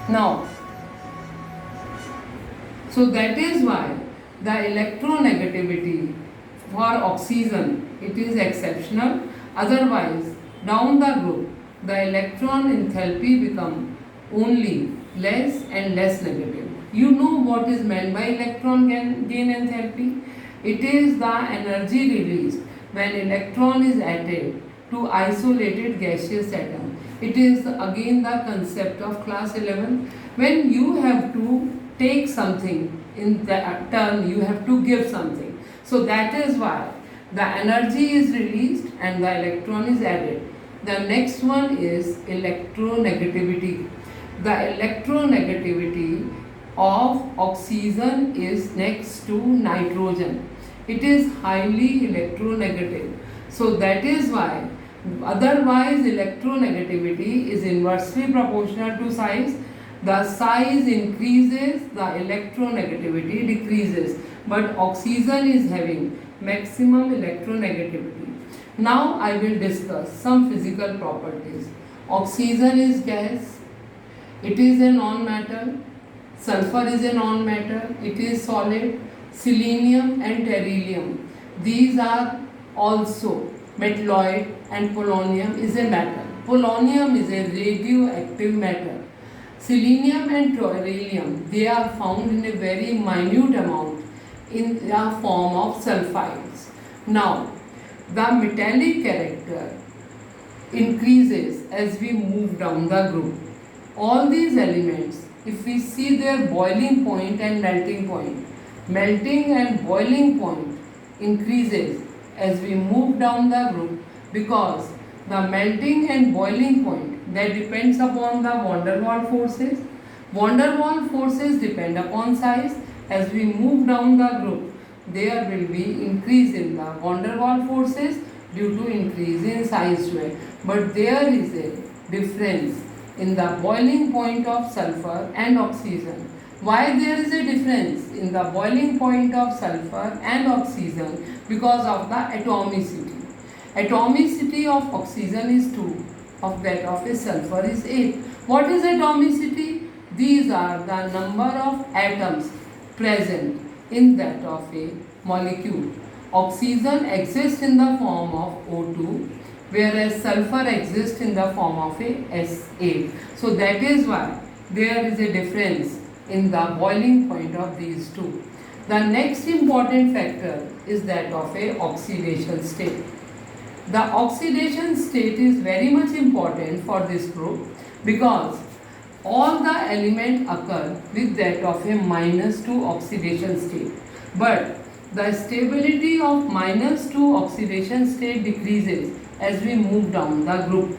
Now, so that is why the electronegativity for oxygen it is exceptional. Otherwise, down the group, the electron enthalpy become only less and less negative. You know what is meant by electron gain enthalpy? It is the energy released when electron is added to isolated gaseous atom. It is again the concept of class 11. When you have to take something in that turn, you have to give something. So that is why the energy is released and the electron is added. The next one is electronegativity. The electronegativity of oxygen is next to nitrogen. It is highly electronegative. So that is why otherwise electronegativity is inversely proportional to size. The size increases, the electronegativity decreases, but oxygen is having maximum electronegativity. Now I will discuss some physical properties. Oxygen is gas, it is a non-matter, sulfur is a non-matter, it is solid, selenium and beryllium, these are also metalloid, and polonium is a metal. Polonium is a radioactive matter. Selenium and beryllium, they are found in a very minute amount in the form of sulfides. Now, the metallic character increases as we move down the group. All these elements, if we see their boiling point and melting point, melting and boiling point increases as we move down the group, because the melting and boiling point that depends upon the van der Waals forces. Van der Waals forces depend upon size. As we move down the group, there will be increase in the van der Waals forces due to increase in size square. But there is a difference in the boiling point of sulfur and oxygen. Why there is a difference in the boiling point of sulfur and oxygen? Because of the atomicity. Atomicity of oxygen is 2, of that of a sulfur is 8. What is atomicity? These are the number of atoms present in that of a molecule. Oxygen exists in the form of O2, whereas sulfur exists in the form of a S8. So that is why there is a difference in the boiling point of these two. The next important factor is that of a oxidation state. The oxidation state is very much important for this group, because all the elements occur with that of a -2 oxidation state. But the stability of -2 oxidation state decreases as we move down the group.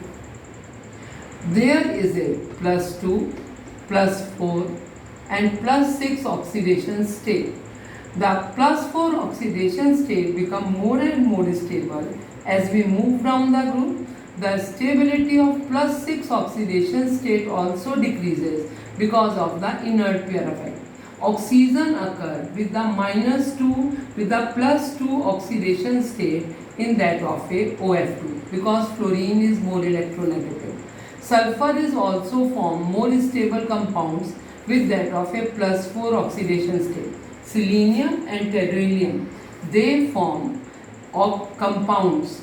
There is a +2, +4 and +6 oxidation state. The +4 oxidation state become more and more stable as we move down the group. The stability of +6 oxidation state also decreases because of the inert pair effect. Oxygen occur with the -2 with the +2 oxidation state in that of a OF2, because fluorine is more electronegative. Sulfur is also form more stable compounds with that of a +4 oxidation state. Selenium and beryllium, they form compounds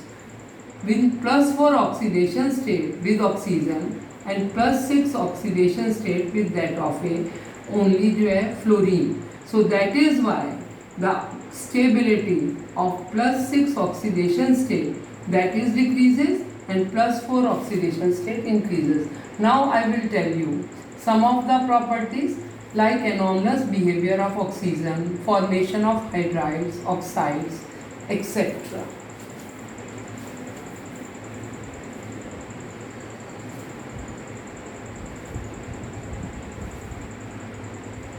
with +4 oxidation state with oxygen and +6 oxidation state with that of a only fluorine. So that is why the stability of +6 oxidation state, that is decreases, and +4 oxidation state increases. Now I will tell you some of the properties, like anomalous behavior of oxygen, formation of hydrides, oxides, etc.